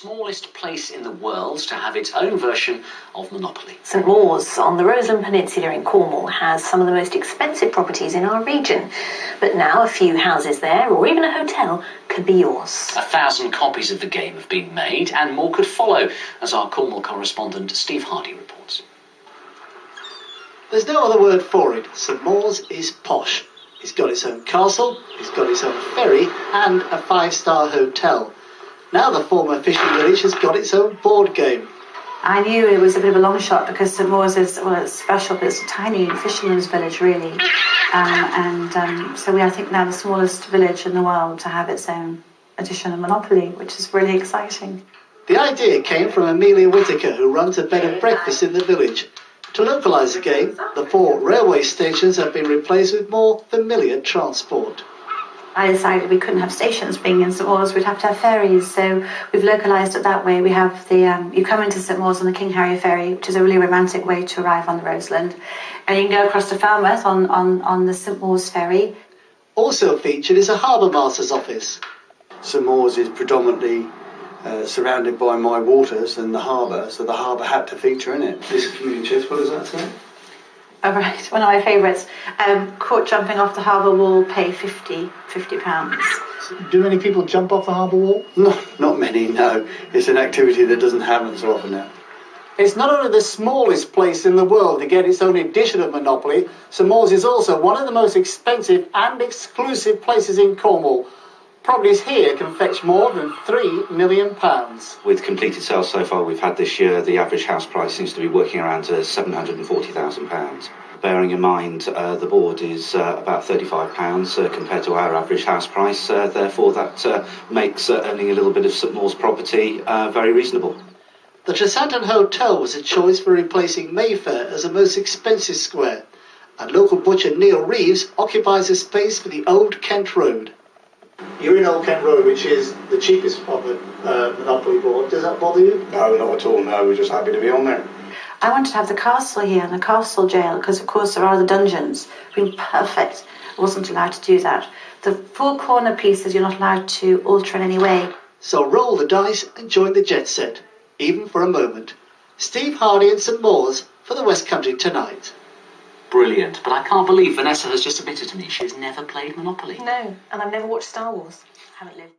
Smallest place in the world to have its own version of Monopoly. St Mawes on the Roseland Peninsula in Cornwall has some of the most expensive properties in our region. But now a few houses there, or even a hotel, could be yours. 1,000 copies of the game have been made, and more could follow, as our Cornwall correspondent Steve Hardy reports. There's no other word for it. St Mawes is posh. It's got its own castle, it's got its own ferry, and a 5-star hotel. Now the former fishing village has got its own board game. I knew it was a bit of a long shot because St Mawes is, well, it's special, but it's a tiny fisherman's village, really. So I think now the smallest village in the world to have its own edition of Monopoly, which is really exciting. The idea came from Amelia Whitaker, who runs a bed and breakfast in the village. To localise the game, the 4 railway stations have been replaced with more familiar transport. I decided we couldn't have stations being in St Mawes, we'd have to have ferries, so we've localised it that way. We have the, you come into St Mawes on the King Harry ferry, which is a really romantic way to arrive on the Roseland, and you can go across to Falmouth on the St Mawes ferry. Also featured is a harbour master's office. St Mawes is predominantly surrounded by my waters and the harbour, so the harbour had to feature in it. This community chest, what does that say? Oh, right, one of my favourites. Caught jumping off the harbour wall, pay £50. Do many people jump off the harbour wall? No, not many, no. It's an activity that doesn't happen so often now. It's not only the smallest place in the world to get its own edition of Monopoly, St Mawes is also one of the most expensive and exclusive places in Cornwall. Properties here can fetch more than £3 million. With completed sales so far we've had this year, the average house price seems to be working around £740,000. Bearing in mind the board is about £35 compared to our average house price, therefore that makes owning a little bit of St Mawes property very reasonable. The Tresanton Hotel was a choice for replacing Mayfair as the most expensive square, and local butcher Neil Reeves occupies a space for the Old Kent Road. You're in Old Kent Road, which is the cheapest on the Monopoly board. Does that bother you? No, not at all, no. We're just happy to be on there. I wanted to have the castle here and the castle jail because, of course, there are the dungeons. It would be perfect. I wasn't allowed to do that. The 4 corner pieces you're not allowed to alter in any way. So roll the dice and join the jet set, even for a moment. Steve Hardy and St Mawes for the West Country Tonight. Brilliant, but I can't believe Vanessa has just admitted to me she's never played Monopoly. No, and I've never watched Star Wars. I haven't lived.